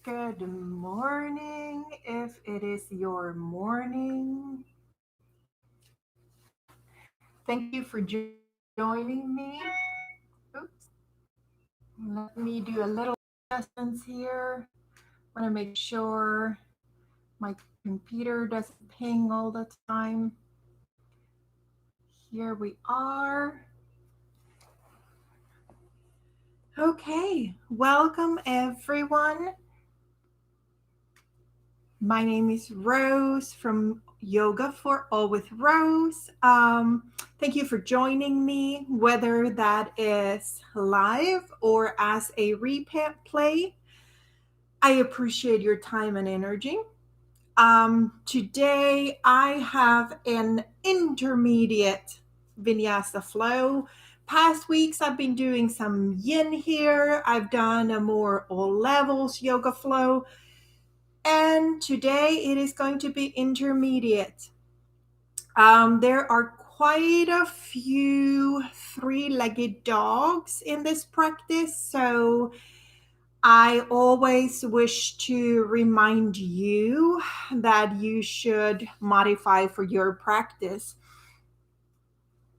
Good morning, if it is your morning. Thank you for joining me. Oops. Let me do a little adjustments here. I want to make sure my computer doesn't ping all the time. Here we are. Okay, welcome everyone. My name is Rose from Yoga for All with Rose. Thank you for joining me, whether that is live or as a replay. I appreciate your time and energy. Today I have an intermediate vinyasa flow. Past weeks I've been doing some yin here. I've done a more all levels yoga flow. And today it is going to be intermediate. There are quite a few three-legged dogs in this practice, so I always wish to remind you that you should modify for your practice.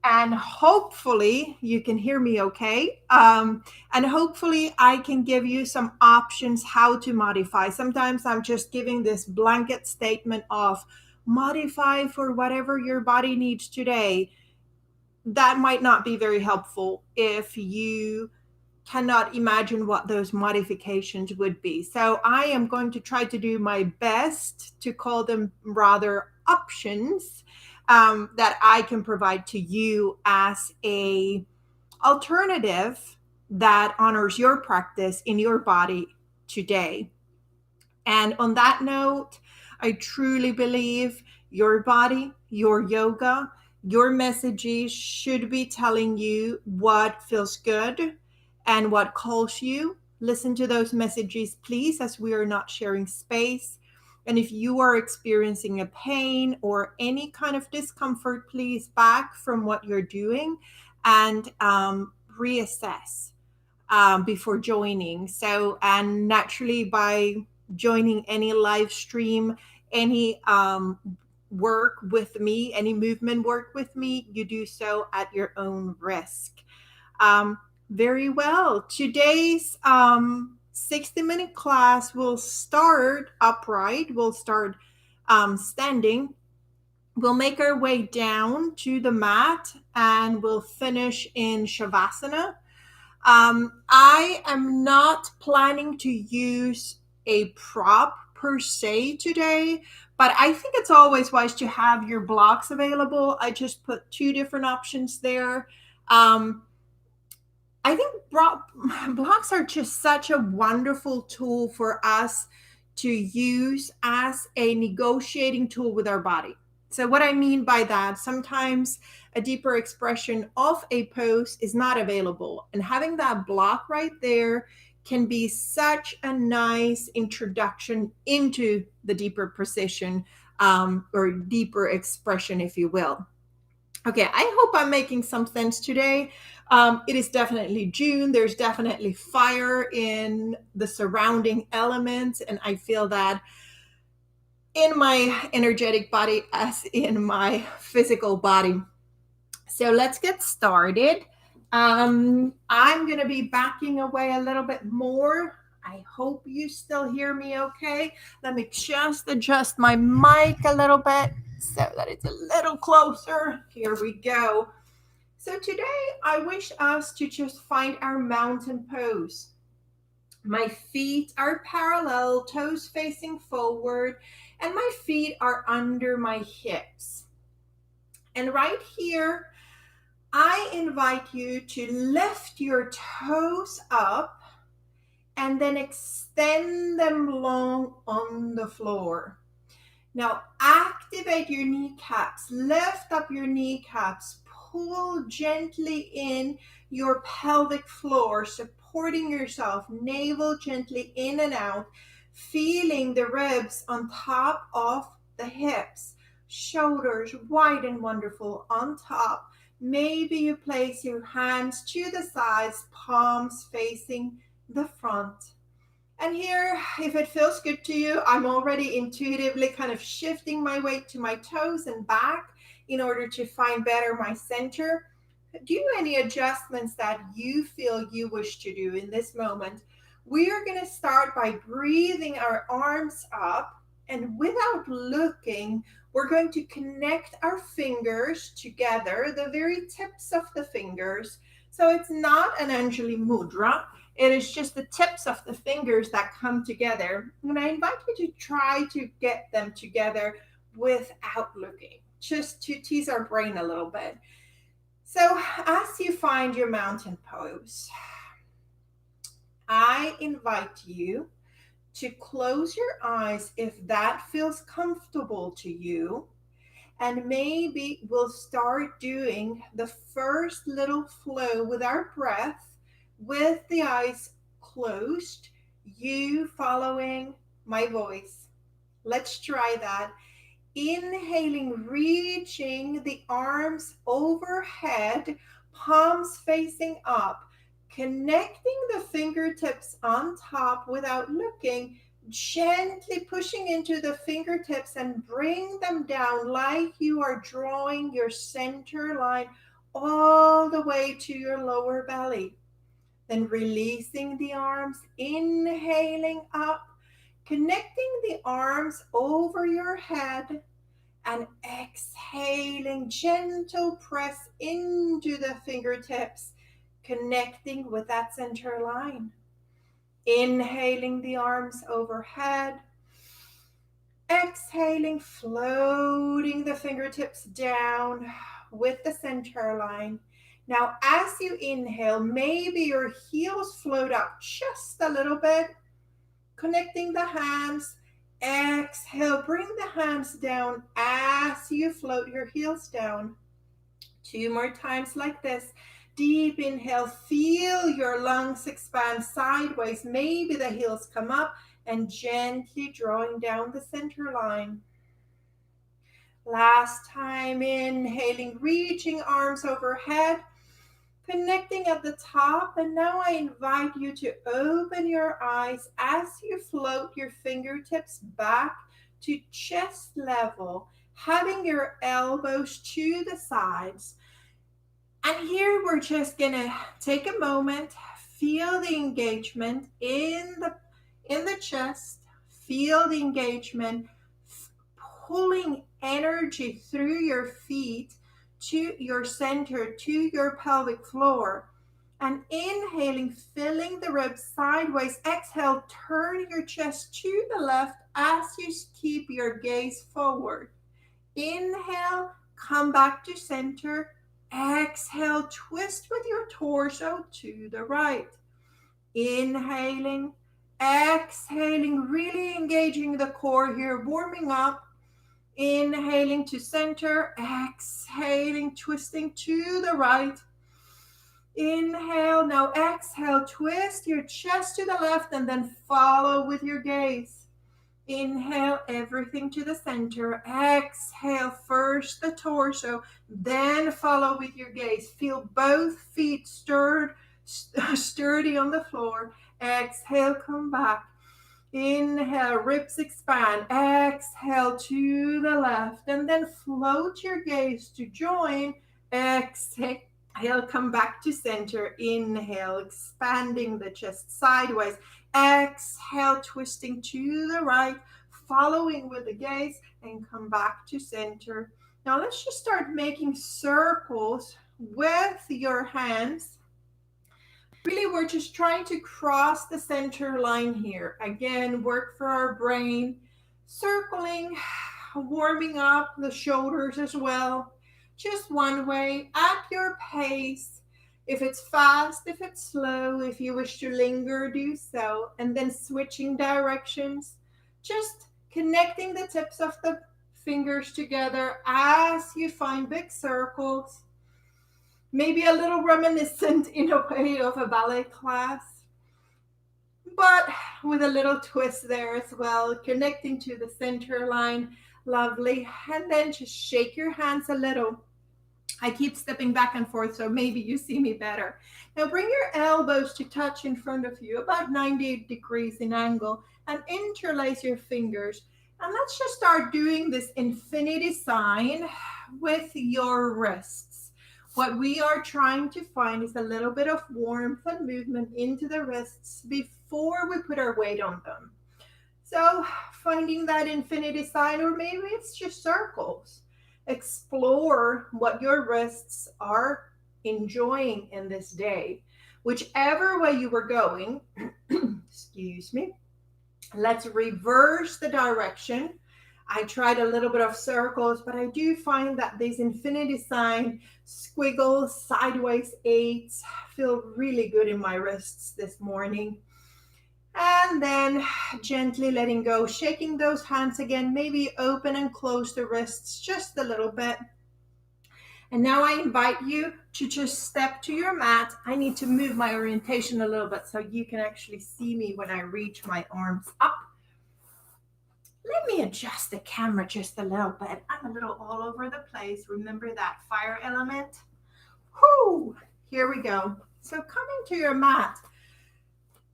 And hopefully you can hear me okay. And hopefully I can give you some options how to modify. Sometimes I'm just giving this blanket statement of modify for whatever your body needs today. That might not be very helpful if you cannot imagine what those modifications would be. So I am going to try to do my best to call them rather options that I can provide to you as a alternative that honors your practice in your body today. And on that note, I truly believe your body, your yoga, your messages should be telling you what feels good and what calls you. Listen to those messages, please, as we are not sharing space. And if you are experiencing a pain or any kind of discomfort, please back from what you're doing and reassess before joining. So, and naturally, by joining any live stream, any work with me, any movement work with me, you do so at your own risk. Very well. Today's 60-minute class will start upright. We'll start standing. We'll make our way down to the mat and we'll finish in Shavasana. I am not planning to use a prop per se today, but I think it's always wise to have your blocks available. I just put two different options there. I think blocks are just such a wonderful tool for us to use as a negotiating tool with our body. So, what I mean by that, sometimes a deeper expression of a pose is not available. And having that block right there can be such a nice introduction into the deeper position or deeper expression, if you will. Okay, I hope I'm making some sense today. It is definitely June. There's definitely fire in the surrounding elements, and I feel that in my energetic body as in my physical body. So let's get started. I'm going to be backing away a little bit more. I hope you still hear me okay. Let me just adjust my mic a little bit so that it's a little closer. Here we go. So today I wish us to just find our mountain pose. My feet are parallel, toes facing forward, and my feet are under my hips. And right here, I invite you to lift your toes up and then extend them long on the floor. Now activate your kneecaps, lift up your kneecaps, pull gently in your pelvic floor, supporting yourself, navel gently in and out, feeling the ribs on top of the hips, shoulders wide and wonderful on top. Maybe you place your hands to the sides, palms facing the front. And here, if it feels good to you, I'm already intuitively kind of shifting my weight to my toes and back in order to find better my center. Do any adjustments that you feel you wish to do in this moment. We are going to start by breathing our arms up, and without looking, we're going to connect our fingers together, the very tips of the fingers. So it's not an Anjali Mudra. It is just the tips of the fingers that come together. And I invite you to try to get them together without looking, just to tease our brain a little bit. So, as you find your mountain pose, I invite you to close your eyes if that feels comfortable to you. And maybe we'll start doing the first little flow with our breath with the eyes closed, you following my voice. Let's try that. Inhaling, reaching the arms overhead, palms facing up, connecting the fingertips on top without looking, gently pushing into the fingertips and bring them down like you are drawing your center line all the way to your lower belly. Then releasing the arms, inhaling up, connecting the arms over your head, and exhaling, gentle press into the fingertips, connecting with that center line. Inhaling the arms overhead, exhaling, floating the fingertips down with the center line. Now, as you inhale, maybe your heels float up just a little bit, connecting the hands. Exhale, bring the hands down as you float your heels down. 2 more times like this. Deep inhale, feel your lungs expand sideways. Maybe the heels come up and gently drawing down the center line. Last time, inhaling, reaching arms overhead, connecting at the top. And now I invite you to open your eyes as you float your fingertips back to chest level, having your elbows to the sides. And here we're just gonna take a moment, feel the engagement in the chest, feel the engagement, pulling energy through your feet to your center, to your pelvic floor. And inhaling, filling the ribs sideways. Exhale, turn your chest to the left as you keep your gaze forward. Inhale, come back to center. Exhale, twist with your torso to the right. Inhaling, exhaling, really engaging the core here, warming up. Inhaling to center, exhaling, twisting to the right. Inhale, now exhale, twist your chest to the left and then follow with your gaze. Inhale, everything to the center. Exhale, first the torso, then follow with your gaze. Feel both feet sturdy on the floor. Exhale, come back. Inhale, ribs expand. Exhale to the left, and then float your gaze to join. Exhale, come back to center. Inhale, expanding the chest sideways. Exhale, twisting to the right, following with the gaze, and come back to center. Now let's just start making circles with your hands. Really, we're just trying to cross the center line here. Again, work for our brain. Circling, warming up the shoulders as well. Just one way, at your pace. If it's fast, if it's slow, if you wish to linger, do so. And then switching directions. Just connecting the tips of the fingers together as you find big circles. Maybe a little reminiscent in a way of a ballet class, but with a little twist there as well, connecting to the center line. Lovely. And then just shake your hands a little. I keep stepping back and forth, so maybe you see me better. Now bring your elbows to touch in front of you, about 90 degrees in angle, and interlace your fingers. And let's just start doing this infinity sign with your wrists. What we are trying to find is a little bit of warmth and movement into the wrists before we put our weight on them. So finding that infinity sign, or maybe it's just circles. Explore what your wrists are enjoying in this day. Whichever way you were going, excuse me, let's reverse the direction. I tried a little bit of circles, but I do find that these infinity sign squiggles, sideways eights feel really good in my wrists this morning. And then gently letting go, shaking those hands again, maybe open and close the wrists just a little bit. And now I invite you to just step to your mat. I need to move my orientation a little bit so you can actually see me when I reach my arms up. Let me adjust the camera just a little bit. I'm a little all over the place. Remember that fire element? Whoo! Here we go. So coming to your mat.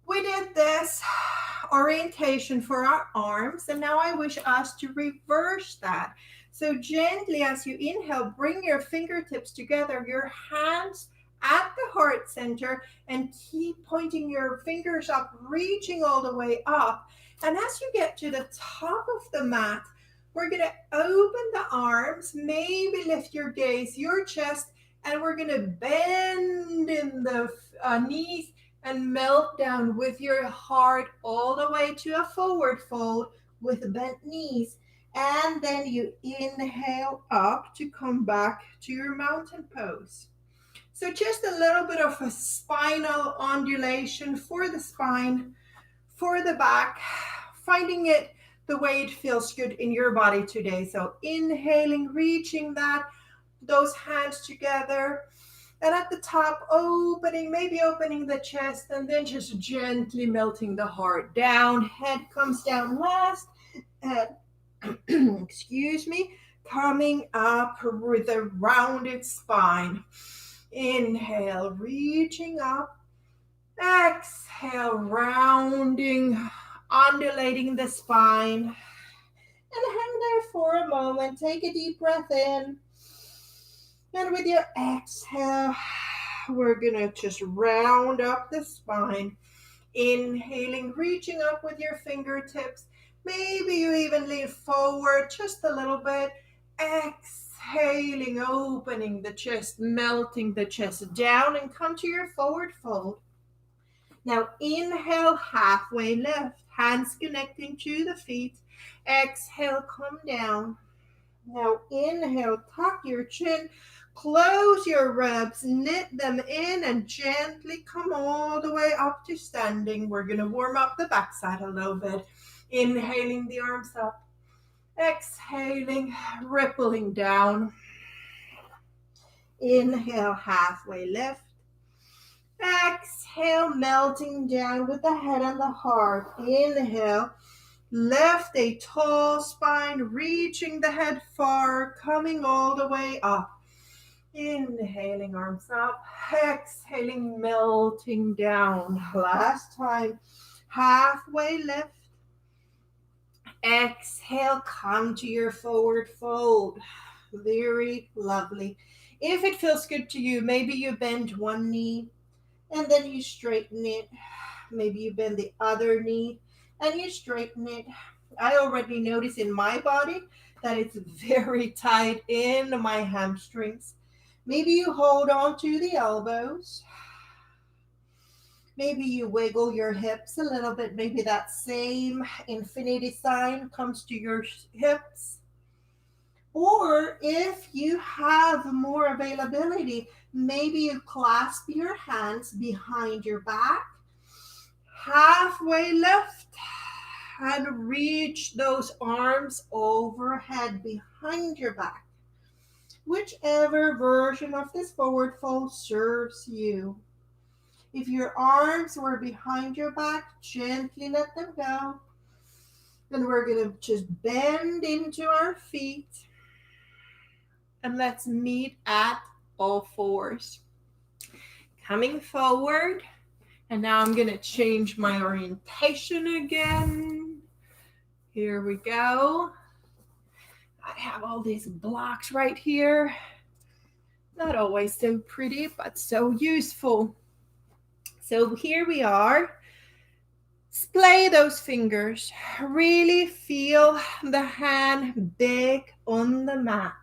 We did this orientation for our arms, and now I wish us to reverse that. So gently as you inhale, bring your fingertips together, your hands at the heart center, and keep pointing your fingers up, reaching all the way up. And as you get to the top of the mat, we're going to open the arms, maybe lift your gaze, your chest, and we're going to bend in the knees and melt down with your heart all the way to a forward fold with bent knees. And then you inhale up to come back to your mountain pose. So just a little bit of a spinal undulation for the spine, for the back, finding it the way it feels good in your body today. So inhaling, reaching those hands together. And at the top, maybe opening the chest, and then just gently melting the heart down. Head comes down last. Head, excuse me, coming up with a rounded spine. Inhale, reaching up. Exhale, rounding, undulating the spine. And hang there for a moment. Take a deep breath in. And with your exhale, we're going to just round up the spine. Inhaling, reaching up with your fingertips. Maybe you even lean forward just a little bit. Exhaling, opening the chest, melting the chest down, and come to your forward fold. Now inhale, halfway lift, hands connecting to the feet. Exhale, come down. Now inhale, tuck your chin, close your ribs, knit them in, and gently come all the way up to standing. We're going to warm up the backside a little bit. Inhaling the arms up. Exhaling, rippling down. Inhale, halfway lift. Exhale, melting down with the head and the heart. Inhale. Lift a tall spine, reaching the head far, coming all the way up. Inhaling, arms up. Exhaling, melting down. Last time. Halfway lift. Exhale, come to your forward fold. Very lovely. If it feels good to you, maybe you bend one knee and then you straighten it. Maybe you bend the other knee and you straighten it. I already notice in my body that it's very tight in my hamstrings. Maybe you hold on to the elbows. Maybe you wiggle your hips a little bit. Maybe that same infinity sign comes to your hips. Or if you have more availability, maybe you clasp your hands behind your back. Halfway lift and reach those arms overhead behind your back. Whichever version of this forward fold serves you. If your arms were behind your back, gently let them go. And we're going to just bend into our feet. And let's meet at all fours. Coming forward. And now I'm going to change my orientation again. Here we go. I have all these blocks right here. Not always so pretty, but so useful. So here we are. Splay those fingers. Really feel the hand big on the mat.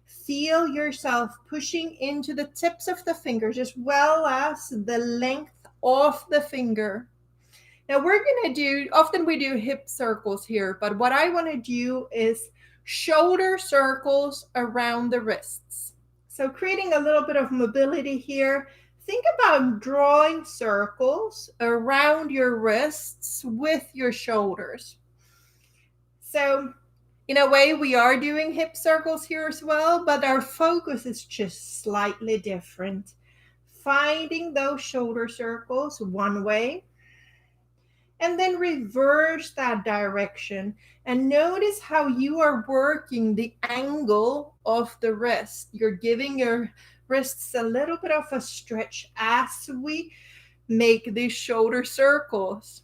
Feel yourself pushing into the tips of the fingers as well as the length of the finger. Now we're going to do, often we do hip circles here, but what I want to do is shoulder circles around the wrists. So creating a little bit of mobility here. Think about drawing circles around your wrists with your shoulders. So in a way, we are doing hip circles here as well, but our focus is just slightly different. Finding those shoulder circles one way, and then reverse that direction. And notice how you are working the angle of the wrist. You're giving your wrists a little bit of a stretch as we make these shoulder circles.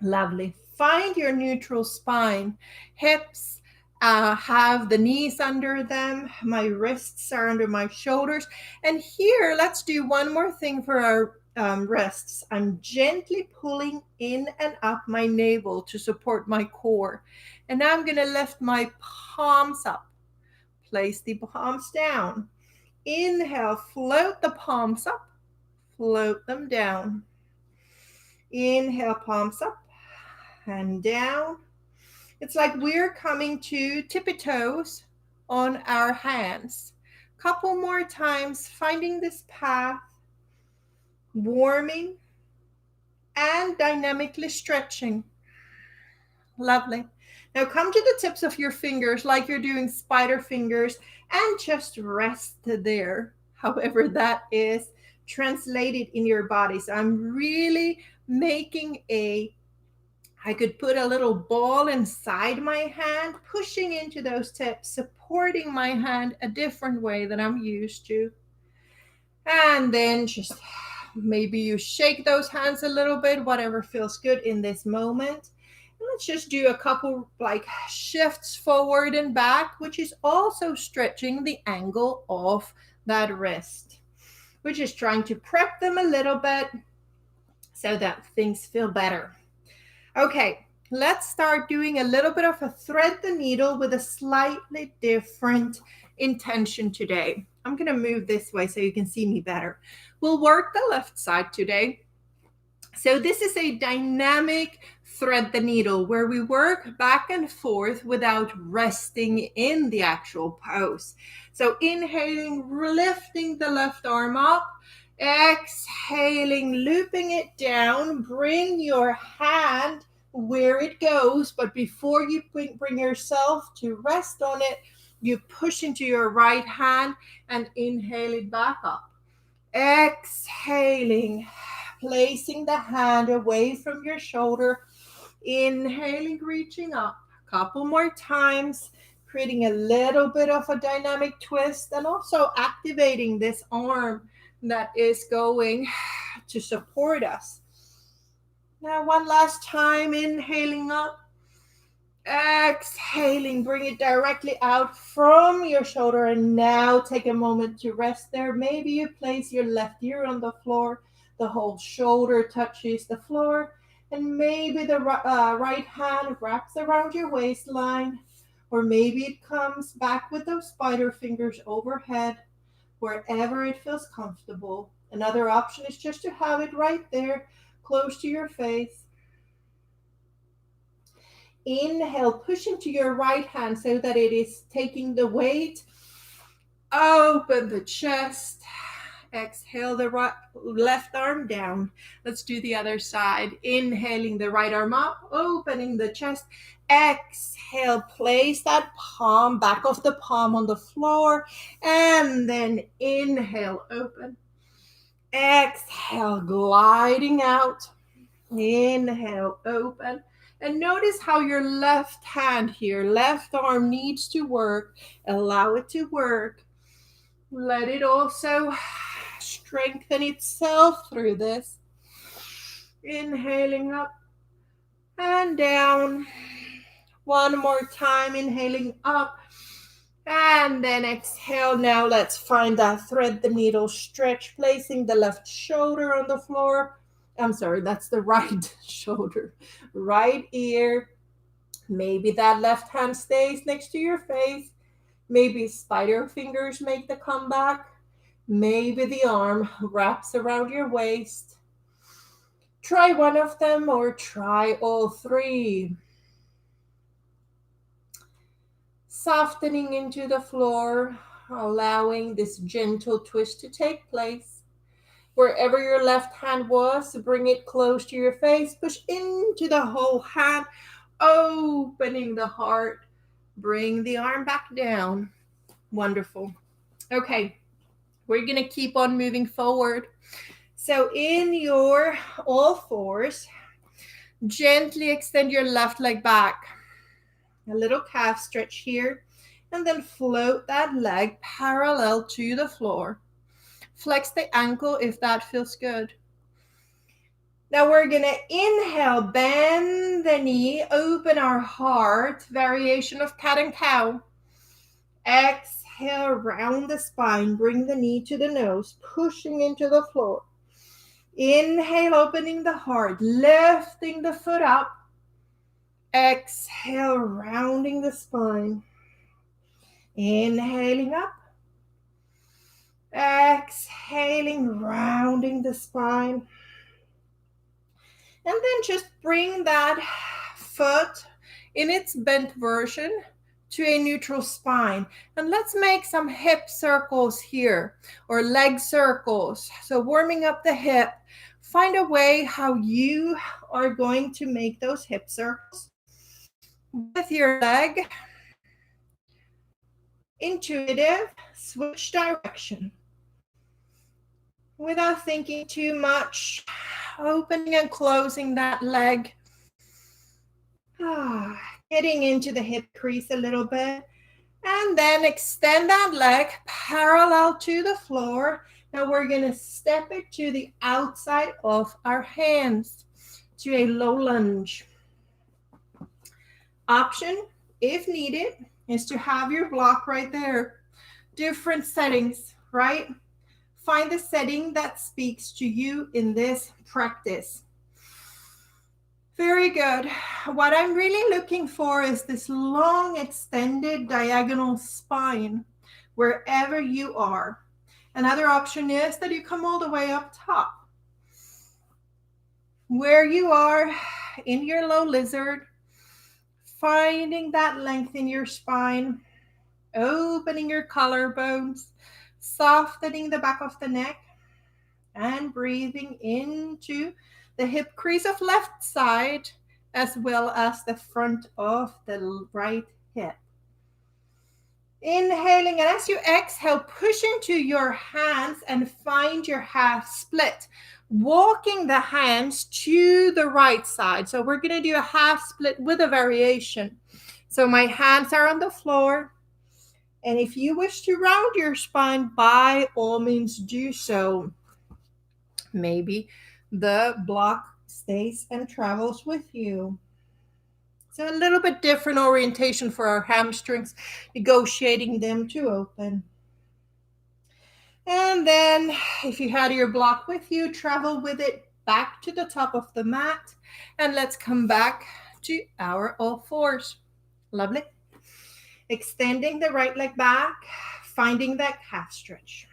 Lovely. Find your neutral spine. Hips have the knees under them. My wrists are under my shoulders. And here, let's do one more thing for our wrists. I'm gently pulling in and up my navel to support my core. And now I'm going to lift my palms up. Place the palms down. Inhale, float the palms up. Float them down. Inhale, palms up and down. It's like we're coming to tippy toes on our hands. Couple more times, finding this path, warming and dynamically stretching. Lovely. Now come to the tips of your fingers like you're doing spider fingers and just rest there, however that is translated in your body. So I'm really making I could put a little ball inside my hand, pushing into those tips, supporting my hand a different way than I'm used to. And then just maybe you shake those hands a little bit, whatever feels good in this moment. And let's just do a couple like shifts forward and back, which is also stretching the angle of that wrist. We're just trying to prep them a little bit so that things feel better. Okay, let's start doing a little bit of a thread the needle with a slightly different intention today. I'm going to move this way so you can see me better. We'll work the left side today. So this is a dynamic thread the needle where we work back and forth without resting in the actual pose. So inhaling, lifting the left arm up. Exhaling, looping it down. Bring your hand where it goes, but before you bring yourself to rest on it, you push into your right hand and inhale it back up. Exhaling, placing the hand away from your shoulder. Inhaling, reaching up. A couple more times, creating a little bit of a dynamic twist and also activating this arm that is going to support us. Now one last time, inhaling up, exhaling, bring it directly out from your shoulder, and now take a moment to rest there. Maybe you place your left ear on the floor, the whole shoulder touches the floor, and maybe the right hand wraps around your waistline, or maybe it comes back with those spider fingers overhead, wherever it feels comfortable. Another option is just to have it right there, close to your face. Inhale, push into your right hand so that it is taking the weight. Open the chest. Exhale the left arm down. Let's do the other side. Inhaling the right arm up, opening the chest. Exhale, place that palm, back of the palm on the floor, and then inhale, open. Exhale, gliding out. Inhale, open. And notice how your left hand here, left arm needs to work. Allow it to work. Let it also strengthen itself through this. Inhaling up and down. One more time, inhaling up and then exhale. Now let's find that thread the needle stretch, placing the left shoulder on the floor. I'm sorry, that's the right shoulder, right ear. Maybe that left hand stays next to your face. Maybe spider fingers make the comeback. Maybe the arm wraps around your waist. Try one of them or try all three. Softening into the floor, allowing this gentle twist to take place. Wherever your left hand was, bring it close to your face. Push into the whole hand, opening the heart. Bring the arm back down. Wonderful. Okay, we're going to keep on moving forward. So in your all fours, gently extend your left leg back. A little calf stretch here, and then float that leg parallel to the floor. Flex the ankle if that feels good. Now we're going to inhale, bend the knee, open our heart, variation of cat and cow. Exhale, round the spine, bring the knee to the nose, pushing into the floor. Inhale, opening the heart, lifting the foot up. Exhale, rounding the spine. Inhaling up. Exhaling, rounding the spine. And then just bring that foot in its bent version to a neutral spine. And let's make some hip circles here, or leg circles. So warming up the hip. Find a way how you are going to make those hip circles with your leg. Intuitive, switch direction. Without thinking too much, opening and closing that leg. Getting into the hip crease a little bit. And then extend that leg parallel to the floor. Now we're going to step it to the outside of our hands to a low lunge. Option, if needed, is to have your block right there. Different settings, right? Find the setting that speaks to you in this practice. Very good. What I'm really looking for is this long, extended diagonal spine wherever you are. Another option is that you come all the way up top. Where you are in your low lizard, finding that length in your spine, opening your collarbones, softening the back of the neck, and breathing into the hip crease of left side as well as the front of the right hip. Inhaling, and as you exhale, push into your hands and find your half split. Walking the hands to the right side. So we're going to do a half split with a variation. So my hands are on the floor. And if you wish to round your spine, by all means do so. Maybe the block stays and travels with you. So a little bit different orientation for our hamstrings, negotiating them to open. And then if you had your block with you, travel with it back to the top of the mat. And let's come back to our all fours. Lovely. Extending the right leg back, finding that calf stretch.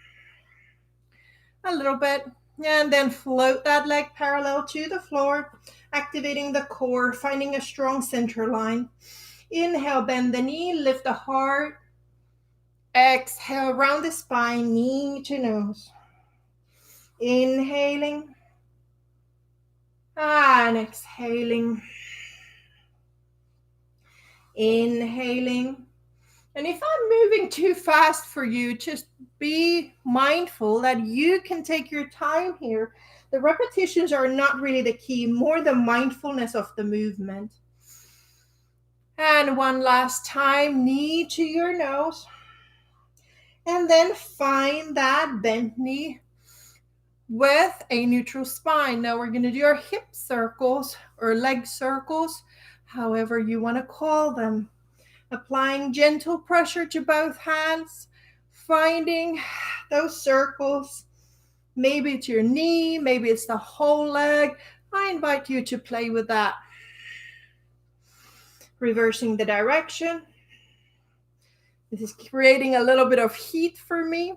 A little bit. And then float that leg parallel to the floor, activating the core, finding a strong center line. Inhale, bend the knee, lift the heart. Exhale, round the spine, knee to nose. Inhaling and exhaling. Inhaling. And if I'm moving too fast for you, just be mindful that you can take your time here. The repetitions are not really the key, more the mindfulness of the movement. And one last time, knee to your nose. And then find that bent knee with a neutral spine. Now we're going to do our hip circles or leg circles, however you want to call them. Applying gentle pressure to both hands, finding those circles. Maybe it's your knee, maybe it's the whole leg. I invite you to play with that. Reversing the direction. This is creating a little bit of heat for me.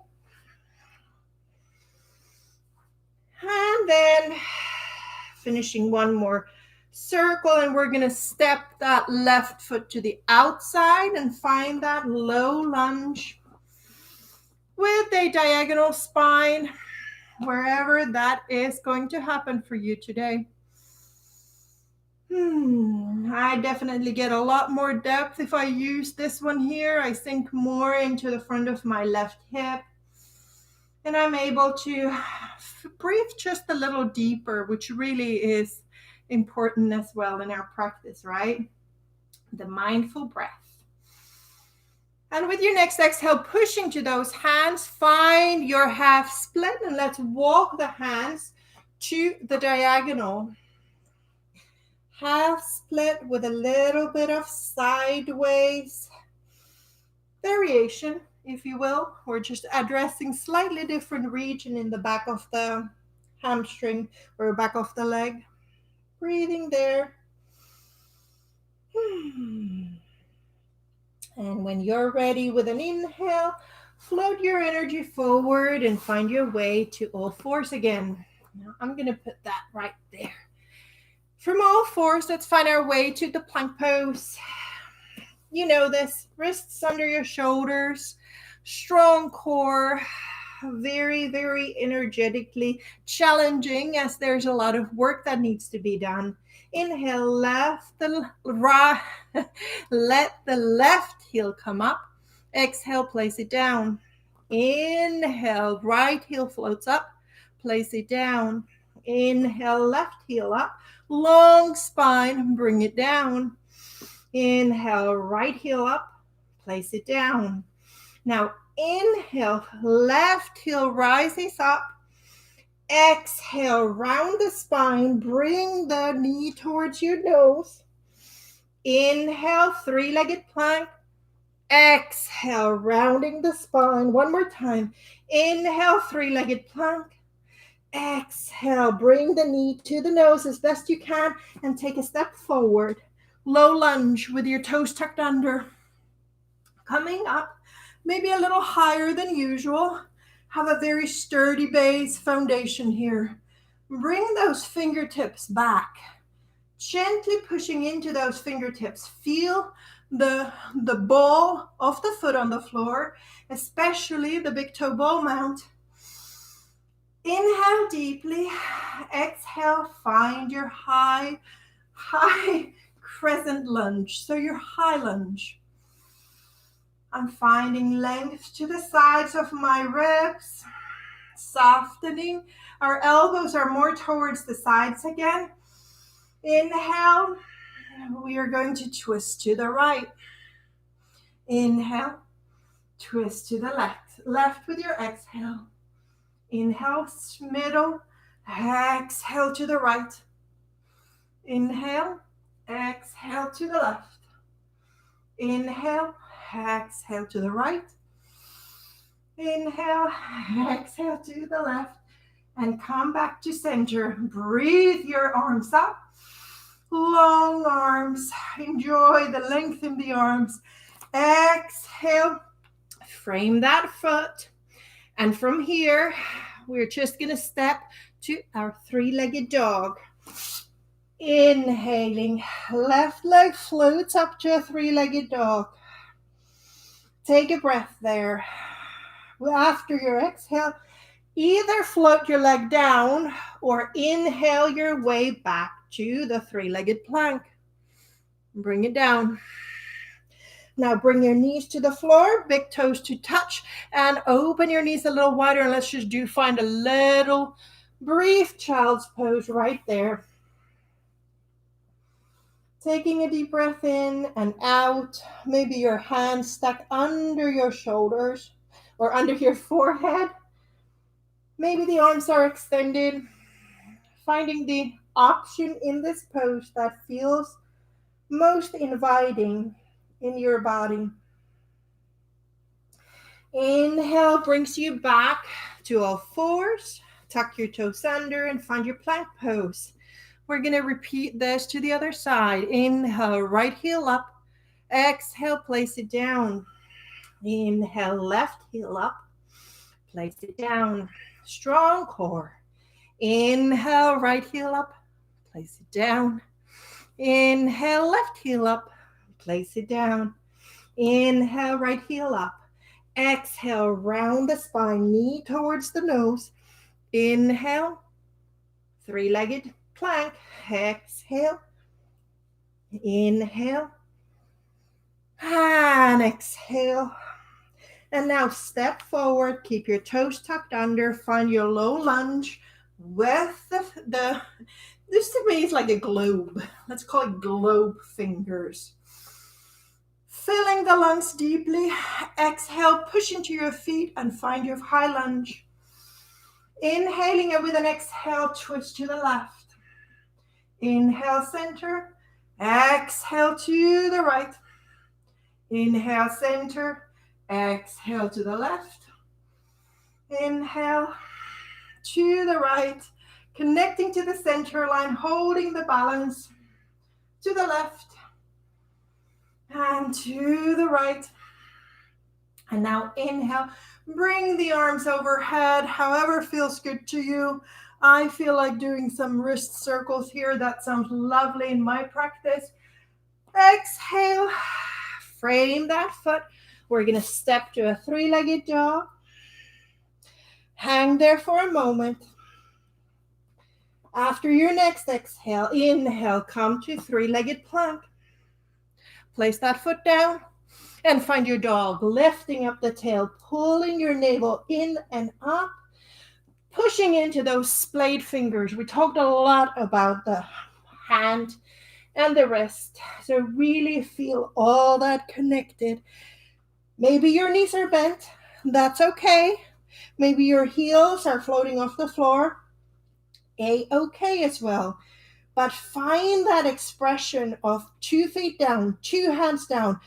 And then finishing one more circle, and we're going to step that left foot to the outside and find that low lunge with a diagonal spine, wherever that is going to happen for you today. I definitely get a lot more depth if I use this one here. I sink more into the front of my left hip, and I'm able to breathe just a little deeper, which really is important as well in our practice, right? The mindful breath. And with your next exhale, pushing to those hands, find your half split, and let's walk the hands to the diagonal. Half split with a little bit of sideways variation, if you will. We're just addressing slightly different region in the back of the hamstring or back of the leg. Breathing there. And when you're ready with an inhale, float your energy forward and find your way to all fours again. Now I'm going to put that right there. From all fours, let's find our way to the plank pose. You know this, wrists under your shoulders, strong core, very, very energetically challenging as there's a lot of work that needs to be done. Inhale, let the left heel come up. Exhale, place it down. Inhale, right heel floats up. Place it down. Inhale, left heel up. Long spine, bring it down. Inhale, right heel up. Place it down. Now, inhale, left heel rises up. Exhale, round the spine, bring the knee towards your nose. Inhale, three-legged plank. Exhale, rounding the spine. One more time. Inhale, three-legged plank. Exhale, bring the knee to the nose as best you can and take a step forward. Low lunge with your toes tucked under. Coming up, maybe a little higher than usual. Have a very sturdy base foundation here. Bring those fingertips back. Gently pushing into those fingertips. Feel the ball of the foot on the floor, especially the big toe ball mount. Inhale deeply. Exhale, find your high crescent lunge. So your high lunge. I'm finding length to the sides of my ribs, softening. Our elbows are more towards the sides again. Inhale, we are going to twist to the right. Inhale, twist to the left. Left with your exhale. Inhale, middle, exhale to the right. Inhale, exhale to the left. Inhale, exhale to the right. Inhale, exhale to the left. And come back to center. Breathe your arms up. Long arms. Enjoy the length in the arms. Exhale. Frame that foot. And from here, we're just going to step to our three-legged dog. Inhaling, left leg floats up to a three-legged dog. Take a breath there. After your exhale, either float your leg down or inhale your way back to the three-legged plank. Bring it down. Now bring your knees to the floor, big toes to touch, and open your knees a little wider. And let's just find a little brief child's pose right there. Taking a deep breath in and out. Maybe your hands stuck under your shoulders or under your forehead. Maybe the arms are extended. Finding the option in this pose that feels most inviting in your body. Inhale brings you back to all fours. Tuck your toes under and find your plank pose. We're going to repeat this to the other side. Inhale, right heel up. Exhale, place it down. Inhale, left heel up. Place it down. Strong core. Inhale, right heel up. Place it down. Inhale, left heel up. Place it down. Inhale, right heel up. Exhale, round the spine, knee towards the nose. Inhale, three-legged plank. Exhale, inhale, and exhale. And now step forward, keep your toes tucked under, find your low lunge with this to me is like a globe. Let's call it globe fingers. Filling the lungs deeply. Exhale, push into your feet and find your high lunge. Inhaling, and with an exhale, twist to the left. Inhale, center. Exhale to the right. Inhale, center. Exhale to the left. Inhale to the right. Connecting to the center line, holding the balance. To the left. And to the right. And now inhale. Bring the arms overhead, however feels good to you. I feel like doing some wrist circles here. That sounds lovely in my practice. Exhale. Frame that foot. We're going to step to a three-legged dog. Hang there for a moment. After your next exhale, inhale, come to three-legged plank. Place that foot down and find your dog, lifting up the tail, pulling your navel in and up, pushing into those splayed fingers. We talked a lot about the hand and the wrist, so really feel all that connected. Maybe your knees are bent. That's okay. Maybe your heels are floating off the floor. A-okay as well. But find that expression of 2 feet down, 2 hands down,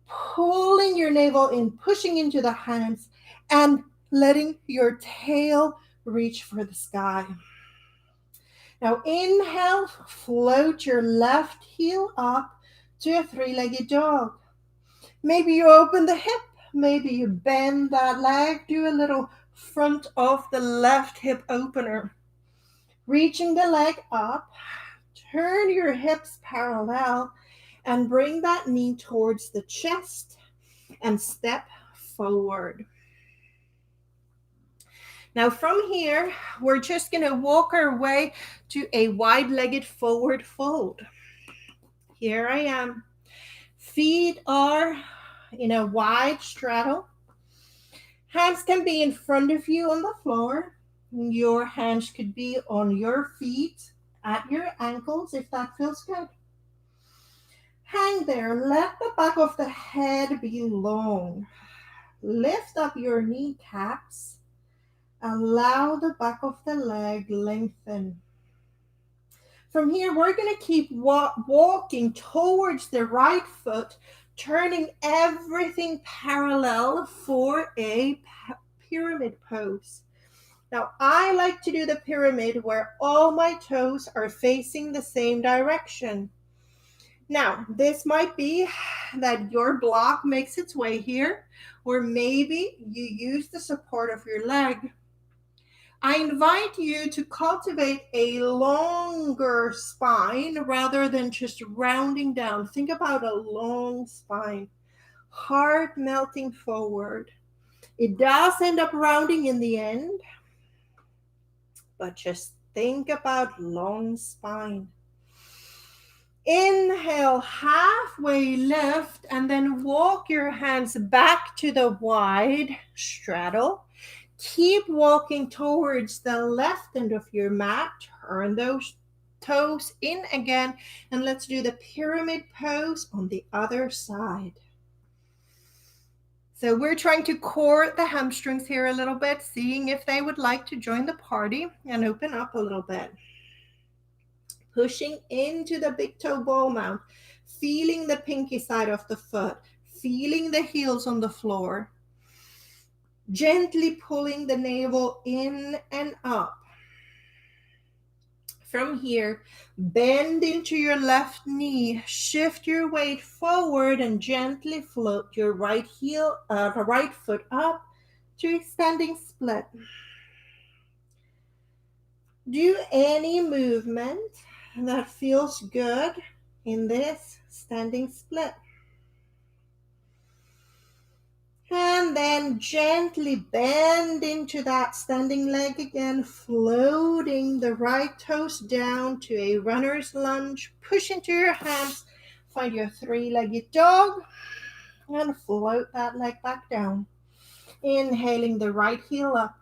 pulling your navel in, pushing into the hands, and letting your tail reach for the sky. Now inhale, float your left heel up to a three-legged dog. Maybe you open the hip, maybe you bend that leg, do a little front of the left hip opener. Reaching the leg up, turn your hips parallel and bring that knee towards the chest and step forward. Now from here, we're just going to walk our way to a wide-legged forward fold. Here I am. Feet are in a wide straddle. Hands can be in front of you on the floor. Your hands could be on your feet at your ankles if that feels good. Hang there. Let the back of the head be long. Lift up your kneecaps. Allow the back of the leg lengthen. From here, we're going to keep walking towards the right foot, turning everything parallel for a pyramid pose. Now, I like to do the pyramid where all my toes are facing the same direction. Now, this might be that your block makes its way here, or maybe you use the support of your leg. I invite you to cultivate a longer spine rather than just rounding down. Think about a long spine, heart melting forward. It does end up rounding in the end, but just think about long spine. Inhale, halfway lift, and then walk your hands back to the wide straddle. Keep walking towards the left end of your mat. Turn those toes in again, and let's do the pyramid pose on the other side. So we're trying to core the hamstrings here a little bit, seeing if they would like to join the party and open up a little bit. Pushing into the big toe ball mount, feeling the pinky side of the foot, feeling the heels on the floor. Gently pulling the navel in and up. From here, bend into your left knee, shift your weight forward and gently float your right foot up to a standing split. Do any movement that feels good in this standing split. And then gently bend into that standing leg again, floating the right toes down to a runner's lunge. Push into your hands, find your three-legged dog, and float that leg back down. Inhaling the right heel up,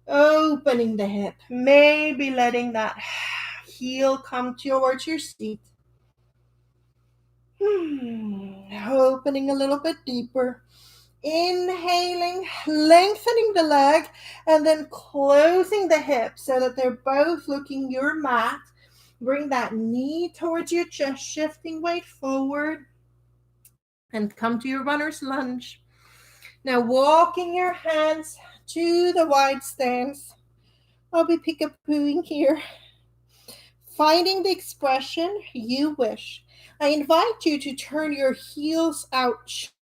opening the hip, maybe letting that heel come towards your seat. Opening a little bit deeper. Inhaling, lengthening the leg, and then closing the hips so that they're both looking your mat. Bring that knee towards your chest, shifting weight forward, and come to your runner's lunge. Now walking your hands to the wide stance. I'll be pick-a-pooing here. Finding the expression you wish. I invite you to turn your heels out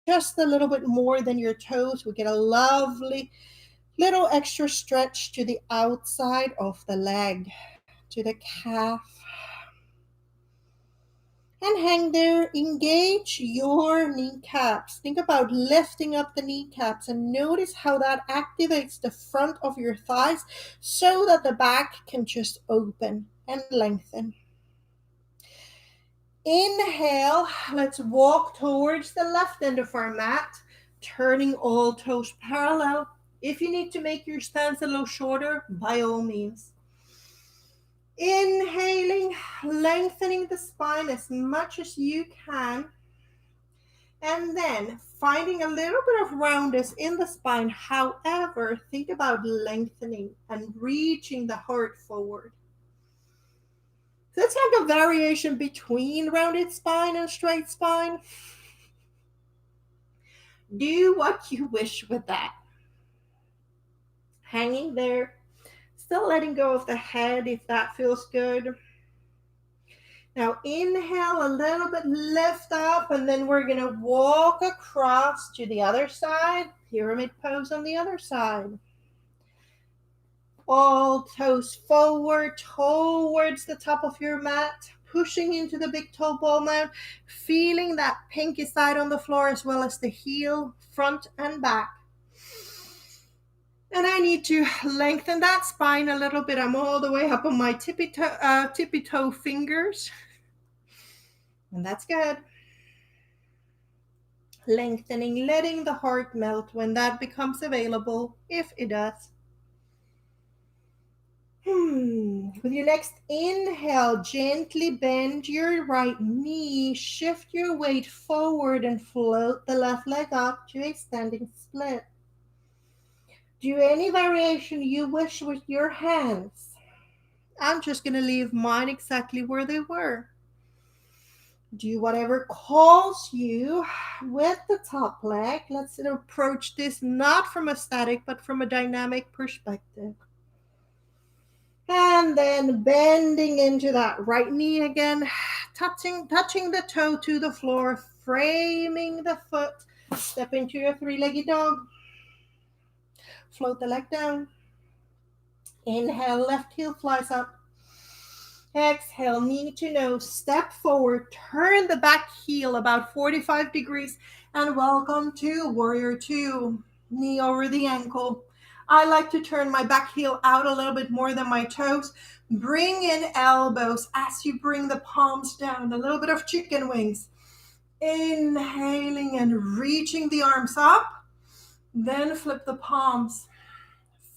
just a little bit more than your toes. We get a lovely little extra stretch to the outside of the leg, to the calf. And hang there, engage your kneecaps. Think about lifting up the kneecaps and notice how that activates the front of your thighs so that the back can just open and lengthen. Inhale, let's walk towards the left end of our mat, turning all toes parallel. If you need to make your stance a little shorter, by all means. Inhaling, lengthening the spine as much as you can. And then finding a little bit of roundness in the spine. However, think about lengthening and reaching the heart forward. So it's like a variation between rounded spine and straight spine. Do what you wish with that. Hanging there, still letting go of the head if that feels good. Now inhale a little bit, lift up, and then we're going to walk across to the other side. Pyramid pose on the other side. All toes forward towards the top of your mat, pushing into the big toe ball mount, feeling that pinky side on the floor as well as the heel, front and back. And I need to lengthen that spine a little bit. I'm all the way up on my tippy toe fingers. And that's good. Lengthening, letting the heart melt when that becomes available, if it does. With your next inhale, gently bend your right knee, shift your weight forward and float the left leg up to a standing split. Do any variation you wish with your hands. I'm just going to leave mine exactly where they were. Do whatever calls you with the top leg. Let's approach this not from a static, but from a dynamic perspective. And then bending into that right knee again, touching the toe to the floor, framing the foot, step into your three-legged dog, float the leg down, inhale, left heel flies up, exhale, knee to nose, step forward, turn the back heel about 45 degrees, and welcome to Warrior Two, knee over the ankle. I like to turn my back heel out a little bit more than my toes. Bring in elbows as you bring the palms down, a little bit of chicken wings. Inhaling and reaching the arms up. Then flip the palms.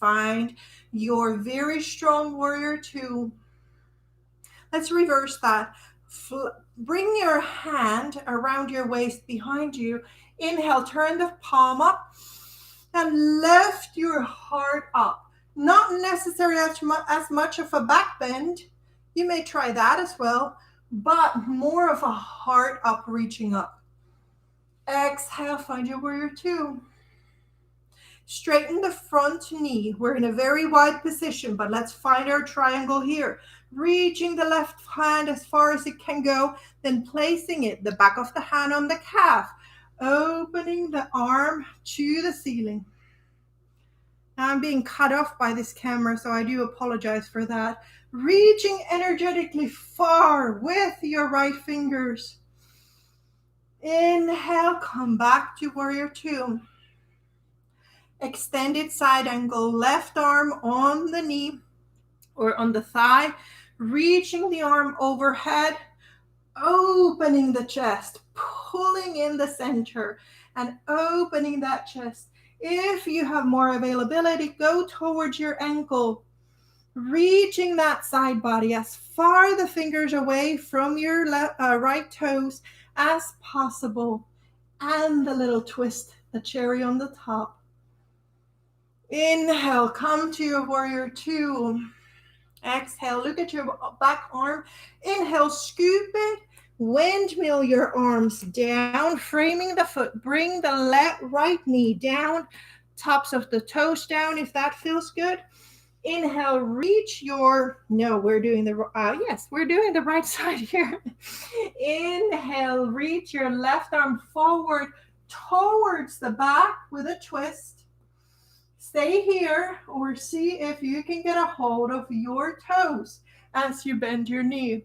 Find your very strong Warrior Two. Let's reverse that. Bring your hand around your waist behind you. Inhale, turn the palm up and lift your heart up. Not necessarily as much of a back bend. You may try that as well, but more of a heart up, reaching up. Exhale, find your warrior two. Straighten the front knee. We're in a very wide position, but let's find our triangle here. Reaching the left hand as far as it can go, then placing it, the back of the hand on the calf, opening the arm to the ceiling. Now I'm being cut off by this camera, so I do apologize for that. Reaching energetically far with your right fingers. Inhale, come back to warrior two. Extended side angle, left arm on the knee or on the thigh, reaching the arm overhead, opening the chest, pulling in the center and opening that chest. If you have more availability, go towards your ankle, reaching that side body as far the fingers away from your right toes as possible, and the little twist, the cherry on the top. Inhale, come to your warrior two. Exhale, look at your back arm. Inhale, scoop it. Windmill your arms down, framing the foot. Bring the right knee down, tops of the toes down if that feels good. Inhale, reach your, no, we're doing the right side here. Inhale, reach your left arm forward towards the back with a twist. Stay here or see if you can get a hold of your toes as you bend your knee.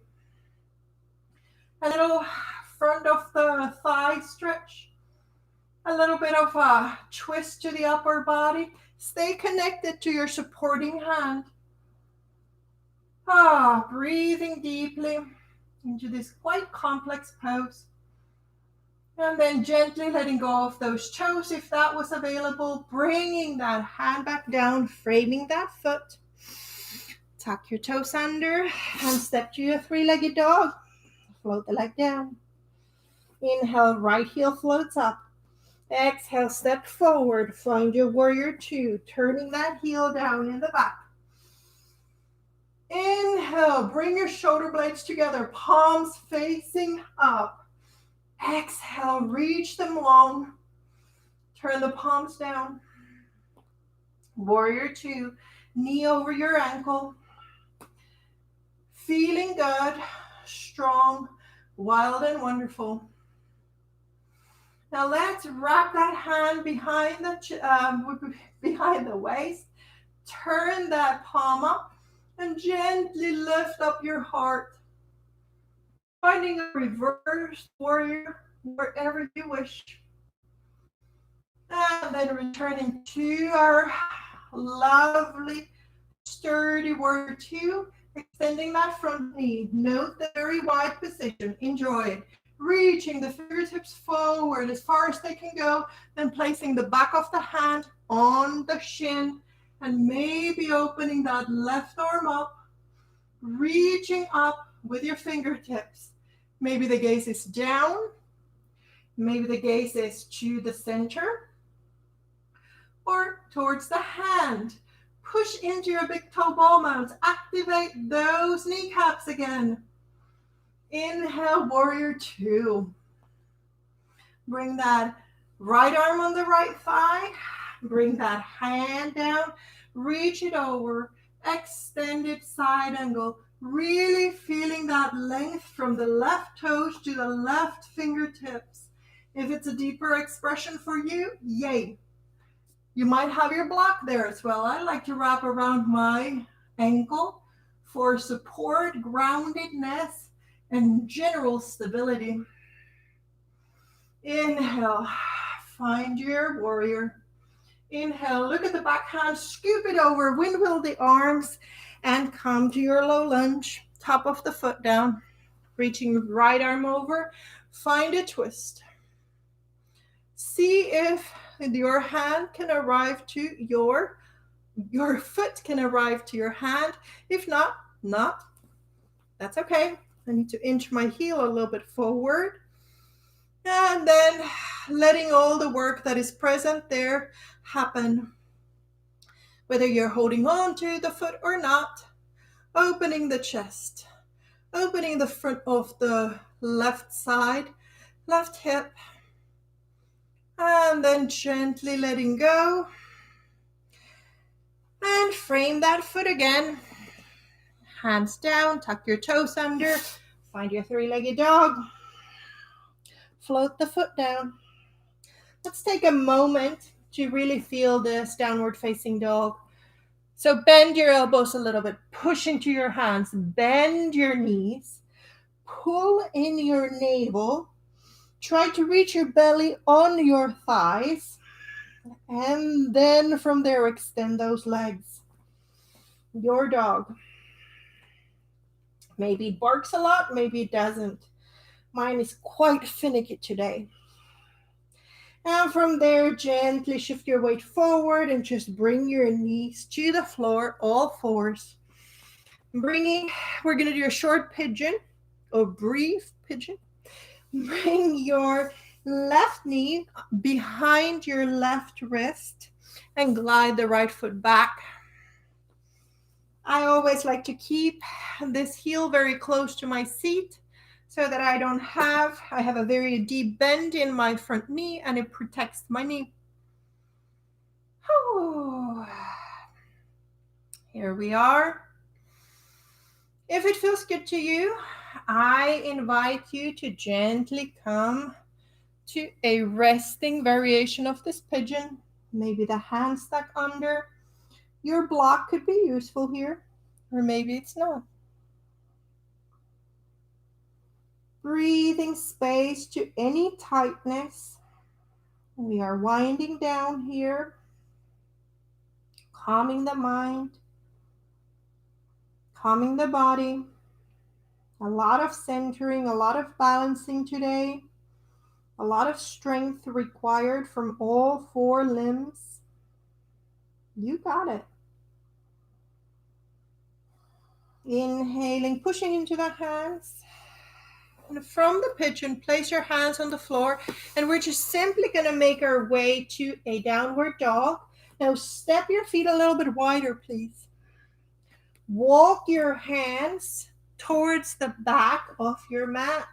A little front of the thigh stretch. A little bit of a twist to the upper body. Stay connected to your supporting hand. Breathing deeply into this quite complex pose. And then gently letting go of those toes if that was available. Bringing that hand back down, framing that foot. Tuck your toes under and step to your three-legged dog. Float the leg down. Inhale, right heel floats up. Exhale, step forward. Find your warrior two, turning that heel down in the back. Inhale, bring your shoulder blades together, palms facing up. Exhale, reach them long. Turn the palms down. Warrior two, knee over your ankle. Feeling good, strong, wild and wonderful. Now let's wrap that hand behind the waist. Turn that palm up and gently lift up your heart. Finding a reverse warrior wherever you wish. And then returning to our lovely sturdy warrior two, extending that front knee. Note the very wide position. Enjoy it. Reaching the fingertips forward as far as they can go, then placing the back of the hand on the shin and maybe opening that left arm up, reaching up with your fingertips. Maybe the gaze is down. Maybe the gaze is to the center or towards the hand. Push into your big toe ball mount. Activate those kneecaps again. Inhale, warrior two. Bring that right arm on the right thigh. Bring that hand down. Reach it over. Extended side angle. Really feeling that length from the left toes to the left fingertips. If it's a deeper expression for you, yay. You might have your block there as well. I like to wrap around my ankle for support, groundedness, and general stability. Inhale, find your warrior. Inhale, look at the back hand, scoop it over, windmill the arms, and come to your low lunge. Top of the foot down, reaching right arm over, find a twist. See if your hand can arrive to your foot can arrive to your hand. If not, not. That's okay. I need to inch my heel a little bit forward. And then letting all the work that is present there happen. Whether you're holding on to the foot or not, opening the chest, opening the front of the left side, left hip, and then gently letting go. And frame that foot again. Hands down, tuck your toes under, find your three-legged dog. Float the foot down. Let's take a moment to really feel this downward facing dog. So bend your elbows a little bit, push into your hands, bend your knees, pull in your navel, try to reach your belly on your thighs, and then from there extend those legs. Your dog. Maybe it barks a lot, maybe it doesn't. Mine is quite finicky today. And from there, gently shift your weight forward and just bring your knees to the floor, all fours. We're going to do a short pigeon or brief pigeon. Bring your left knee behind your left wrist and glide the right foot back. I always like to keep this heel very close to my seat so that I have a very deep bend in my front knee and it protects my knee. Here we are. If it feels good to you, I invite you to gently come to a resting variation of this pigeon. Maybe the hand stuck under. Your block could be useful here, or maybe it's not. Breathing space to any tightness. We are winding down here, calming the mind, calming the body. A lot of centering, a lot of balancing today. A lot of strength required from all four limbs. You got it. Inhaling, pushing into the hands. And from the pigeon, place your hands on the floor, and we're just simply going to make our way to a downward dog. Now step your feet a little bit wider, please. Walk your hands towards the back of your mat.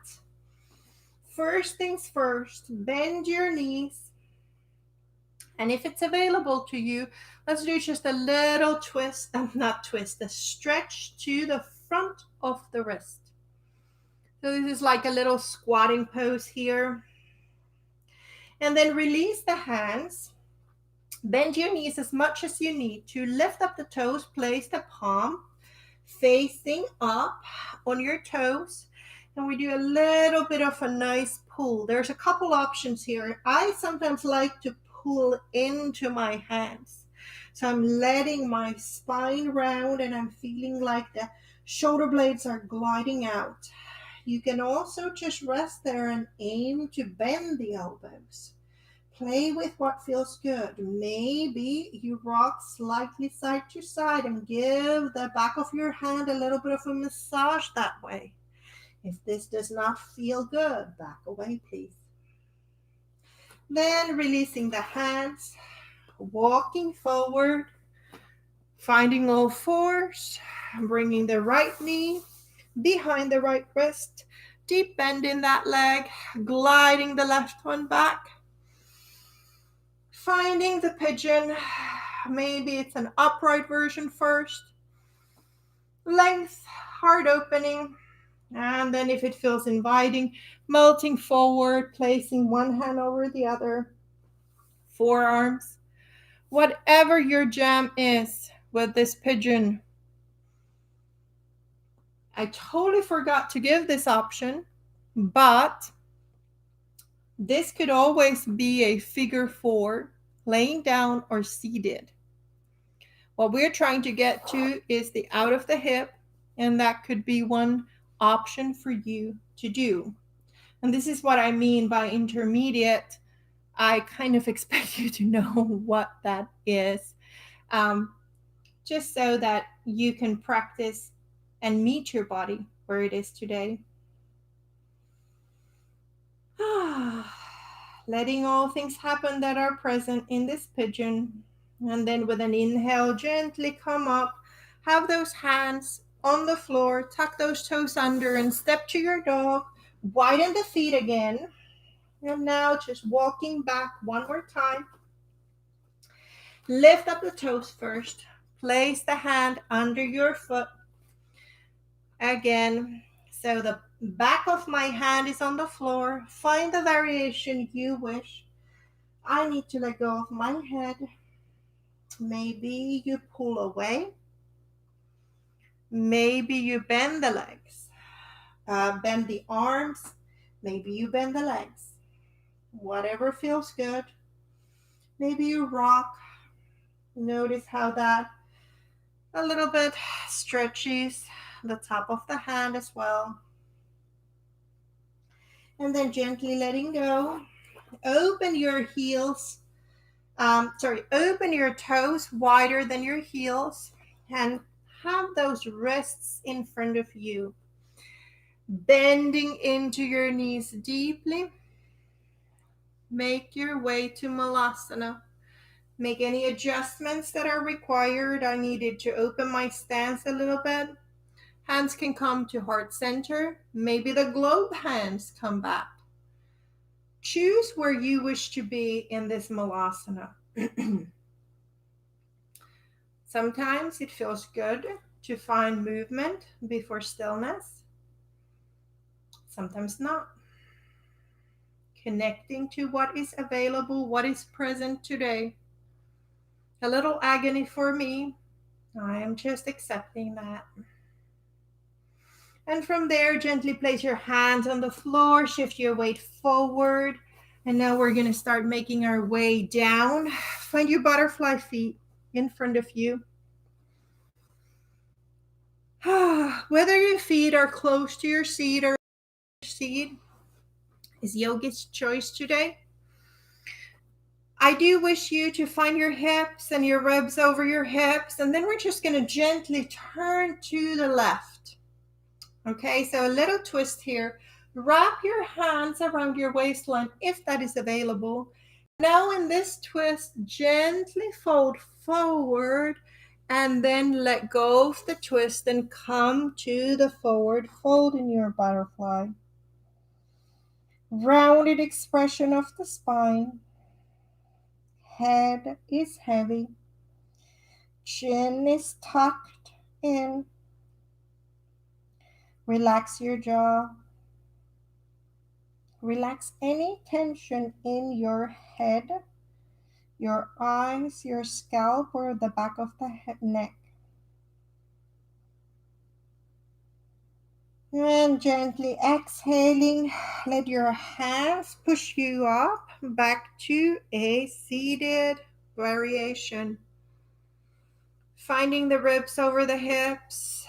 First things first, bend your knees. And if it's available to you, let's do just a little twist, a stretch to the front of the wrist. So this is like a little squatting pose here. And then release the hands. Bend your knees as much as you need to. Lift up the toes, place the palm facing up on your toes. And we do a little bit of a nice pull. There's a couple options here. I sometimes like to pull into my hands. So I'm letting my spine round and I'm feeling like the shoulder blades are gliding out. You can also just rest there and aim to bend the elbows. Play with what feels good. Maybe you rock slightly side to side and give the back of your hand a little bit of a massage that way. If this does not feel good, back away, please. Then releasing the hands, walking forward, finding all fours, bringing the right knee behind the right wrist, deep bend in that leg, gliding the left one back. Finding the pigeon, maybe it's an upright version first. Length, heart opening, and then if it feels inviting, melting forward, placing one hand over the other, forearms. Whatever your jam is with this pigeon. I totally forgot to give this option, but this could always be a figure four, laying down or seated. What we're trying to get to is the out of the hip, and that could be one option for you to do. And this is what I mean by intermediate. I kind of expect you to know what that is, just so that you can practice and meet your body where it is today. Letting all things happen that are present in this pigeon. And then with an inhale, gently come up. Have those hands on the floor. Tuck those toes under and step to your dog. Widen the feet again. And now just walking back one more time. Lift up the toes first. Place the hand under your foot. Again, so the back of my hand is on the floor. Find the variation you wish. I need to let go of my head. Maybe you pull away. Maybe you bend the legs. Bend the arms. Maybe you bend the legs. Whatever feels good. Maybe you rock. Notice how that a little bit stretches the top of the hand as well. And then gently letting go. Open your heels. Open your toes wider than your heels and have those wrists in front of you. Bending into your knees deeply. Make your way to Malasana. Make any adjustments that are required. I needed to open my stance a little bit. Hands can come to heart center. Maybe the globe hands come back. Choose where you wish to be in this Malasana. Sometimes it feels good to find movement before stillness. Sometimes not. Connecting to what is available, what is present today. A little agony for me. I am just accepting that. And from there, gently place your hands on the floor, shift your weight forward. And now we're going to start making our way down. Find your butterfly feet in front of you. Whether your feet are close to your seat or your seat is yogi's choice today. I do wish you to find your hips and your ribs over your hips, and then we're just going to gently turn to the left. Okay, so a little twist here. Wrap your hands around your waistline if that is available. Now in this twist, gently fold forward and then let go of the twist and come to the forward fold in your butterfly. Rounded expression of the spine. Head is heavy. Chin is tucked in. Relax your jaw. Relax any tension in your head, your eyes, your scalp, or the back of the neck. And gently exhaling, let your hands push you up back to a seated variation. Finding the ribs over the hips,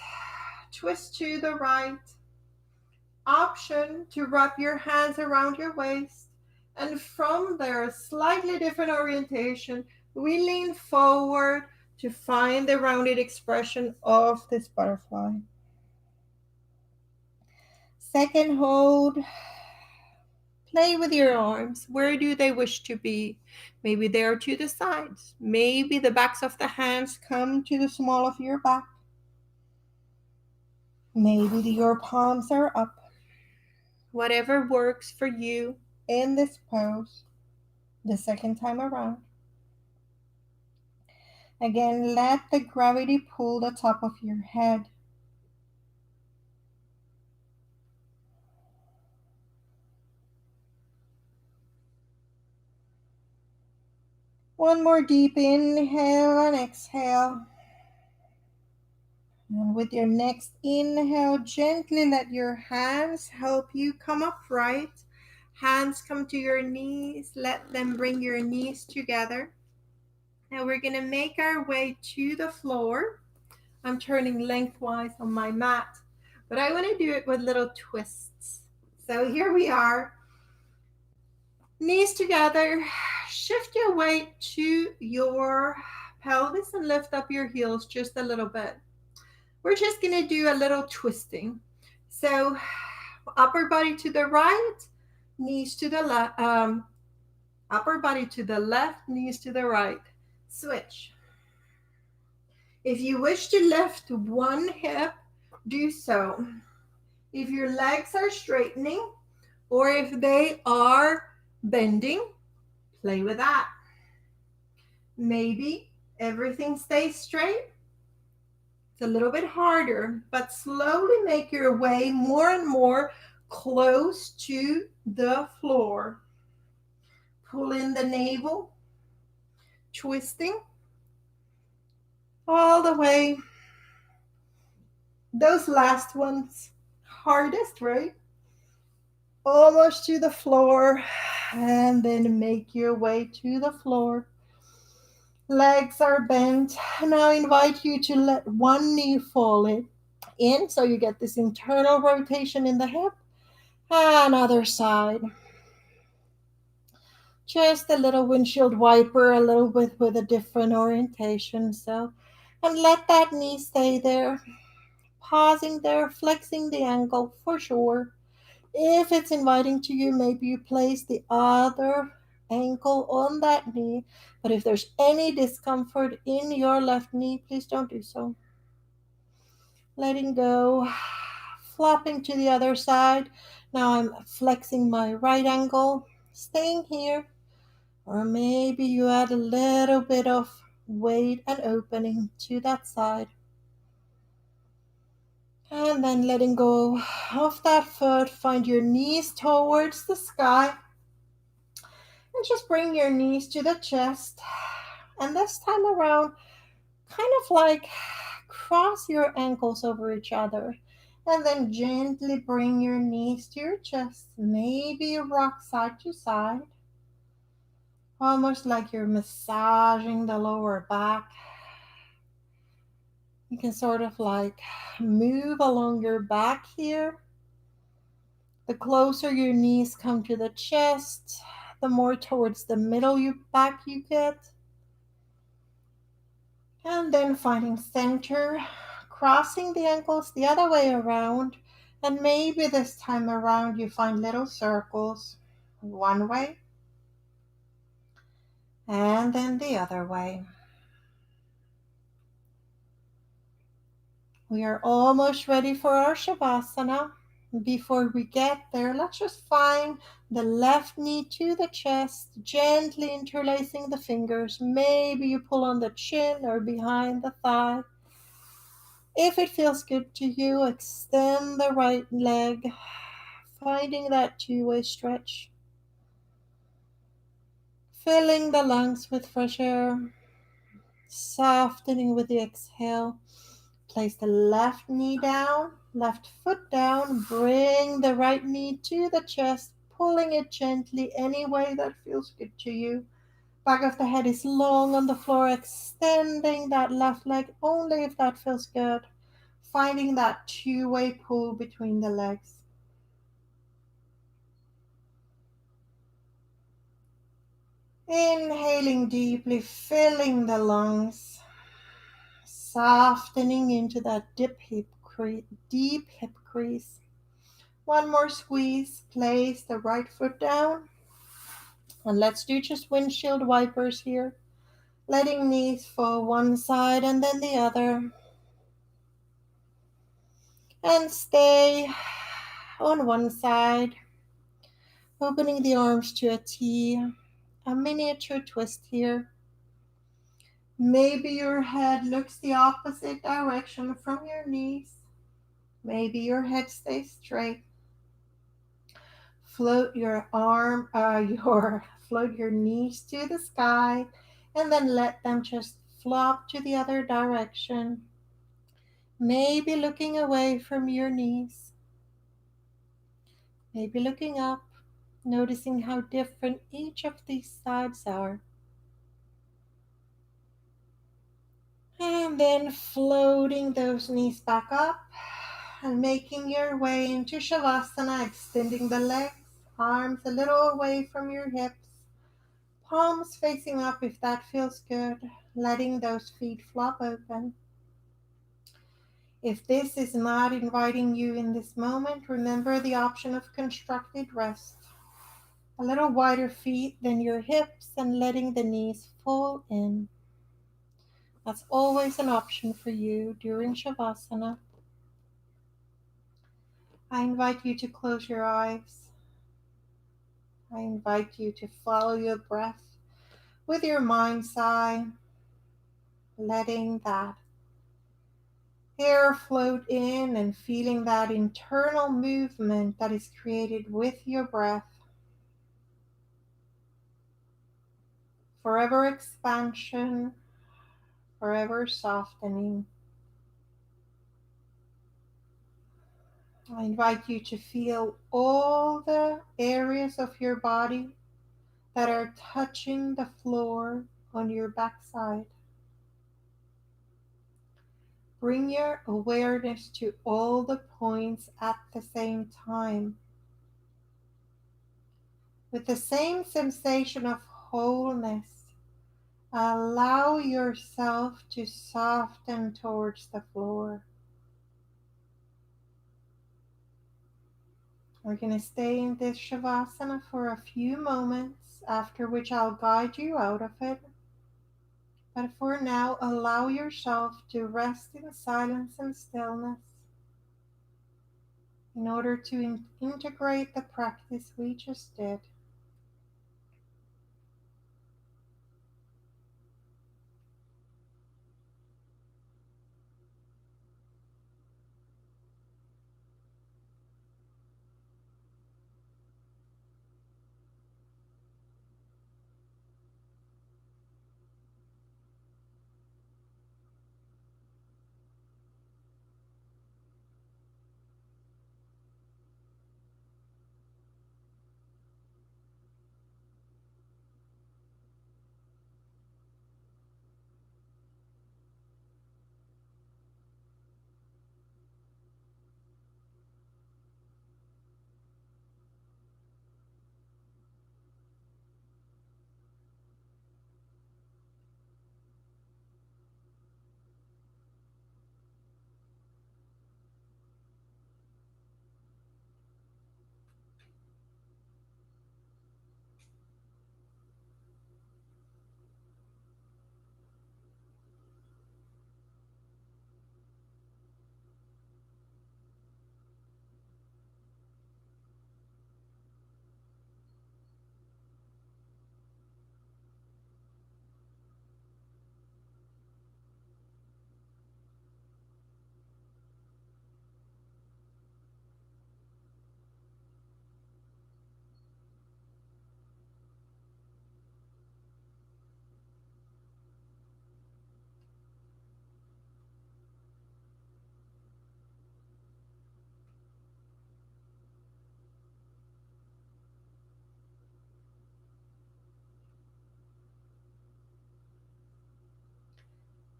twist to the right. Option to wrap your hands around your waist, and from there, slightly different orientation, we lean forward to find the rounded expression of this butterfly. Second hold. Play with your arms. Where do they wish to be? Maybe they are to the sides. Maybe the backs of the hands come to the small of your back. Maybe your palms are up. Whatever works for you in this pose the second time around. Again, let the gravity pull the top of your head. One more deep inhale and exhale. And with your next inhale, gently let your hands help you come upright. Hands come to your knees. Let them bring your knees together. Now we're going to make our way to the floor. I'm turning lengthwise on my mat, but I want to do it with little twists. So here we are. Knees together. Shift your weight to your pelvis and lift up your heels just a little bit. We're just going to do a little twisting. So upper body to the right, knees to the left, upper body to the left, knees to the right. Switch. If you wish to lift one hip, do so. If your legs are straightening or if they are bending, play with that. Maybe everything stays straight. It's a little bit harder, but slowly make your way more and more close to the floor. Pull in the navel, twisting all the way. Those last ones, hardest, right? Almost to the floor, and then make your way to the floor. Legs are bent. Now I invite you to let one knee fall in so you get this internal rotation in the hip. And other side. Just a little windshield wiper, a little bit with a different orientation. And let that knee stay there. Pausing there, flexing the ankle for sure. If it's inviting to you, maybe you place the other ankle on that knee. But if there's any discomfort in your left knee, please don't do so. Letting go, flopping to the other side. Now I'm flexing my right ankle, staying here. Or maybe you add a little bit of weight and opening to that side. And then letting go of that foot, find your knees towards the sky. And just bring your knees to the chest. And this time around, kind of like cross your ankles over each other. And then gently bring your knees to your chest. Maybe you rock side to side. Almost like you're massaging the lower back. You can sort of like move along your back here. The closer your knees come to the chest, the more towards the middle back you get. And then finding center, crossing the ankles the other way around. And maybe this time around you find little circles. One way. And then the other way. We are almost ready for our Shavasana. Before we get there, let's just find the left knee to the chest, gently interlacing the fingers. Maybe you pull on the chin or behind the thigh. If it feels good to you, extend the right leg, finding that two-way stretch. Filling the lungs with fresh air, softening with the exhale. Place the left knee down, left foot down, bring the right knee to the chest, pulling it gently any way that feels good to you. Back of the head is long on the floor, extending that left leg only if that feels good. Finding that two-way pull between the legs. Inhaling deeply, filling the lungs. Softening into that deep hip crease. One more squeeze. Place the right foot down. And let's do just windshield wipers here. Letting knees fall one side and then the other. And stay on one side. Opening the arms to a T. A miniature twist here. Maybe your head looks the opposite direction from your knees. Maybe your head stays straight. Float your float your knees to the sky, and then let them just flop to the other direction. Maybe looking away from your knees. Maybe looking up, noticing how different each of these sides are. And then floating those knees back up and making your way into Shavasana, extending the legs, arms a little away from your hips, palms facing up if that feels good, letting those feet flop open. If this is not inviting you in this moment, remember the option of constructed rest. A little wider feet than your hips and letting the knees fall in. That's always an option for you during Shavasana. I invite you to close your eyes. I invite you to follow your breath with your mind's eye, letting that air float in and feeling that internal movement that is created with your breath. Forever expansion, forever softening. I invite you to feel all the areas of your body that are touching the floor on your backside. Bring your awareness to all the points at the same time, with the same sensation of wholeness. Allow yourself to soften towards the floor. We're going to stay in this Shavasana for a few moments, after which I'll guide you out of it. But for now, allow yourself to rest in silence and stillness in order to integrate the practice we just did.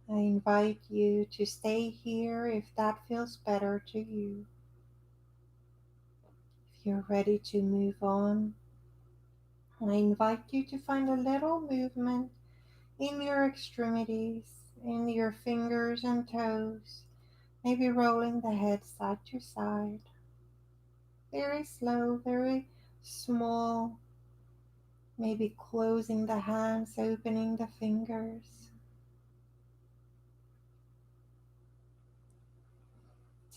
I invite you to stay here if that feels better to you. If you're ready to move on, I invite you to find a little movement in your extremities, in your fingers and toes, maybe rolling the head side to side. Very slow, very small, maybe closing the hands, opening the fingers.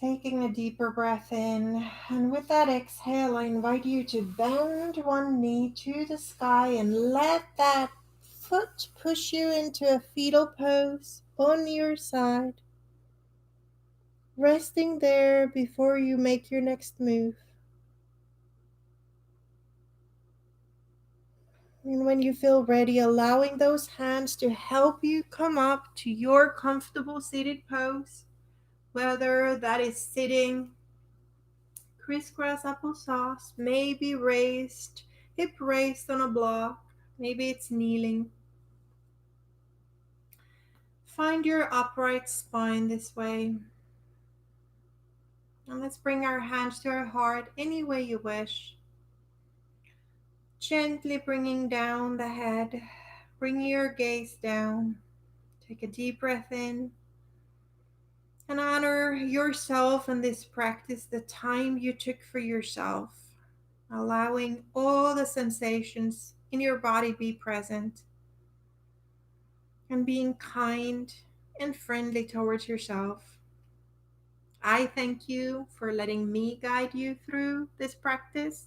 Taking a deeper breath in, and with that exhale, I invite you to bend one knee to the sky and let that foot push you into a fetal pose on your side, resting there before you make your next move. And when you feel ready, allowing those hands to help you come up to your comfortable seated pose, whether that is sitting crisscross applesauce, maybe raised, hip raised on a block, maybe it's kneeling. Find your upright spine this way. And let's bring our hands to our heart any way you wish. Gently bringing down the head, bring your gaze down. Take a deep breath in And honor yourself in this practice, the time you took for yourself, allowing all the sensations in your body be present and being kind and friendly towards yourself. I thank you for letting me guide you through this practice.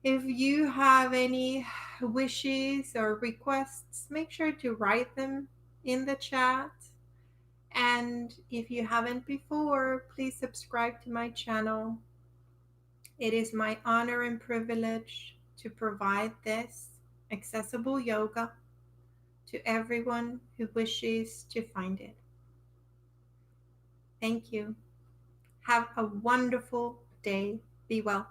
If you have any wishes or requests, make sure to write them in the chat. And if you haven't before, please subscribe to my channel. It is my honor and privilege to provide this accessible yoga to everyone who wishes to find it. Thank you. Have a wonderful day. Be well.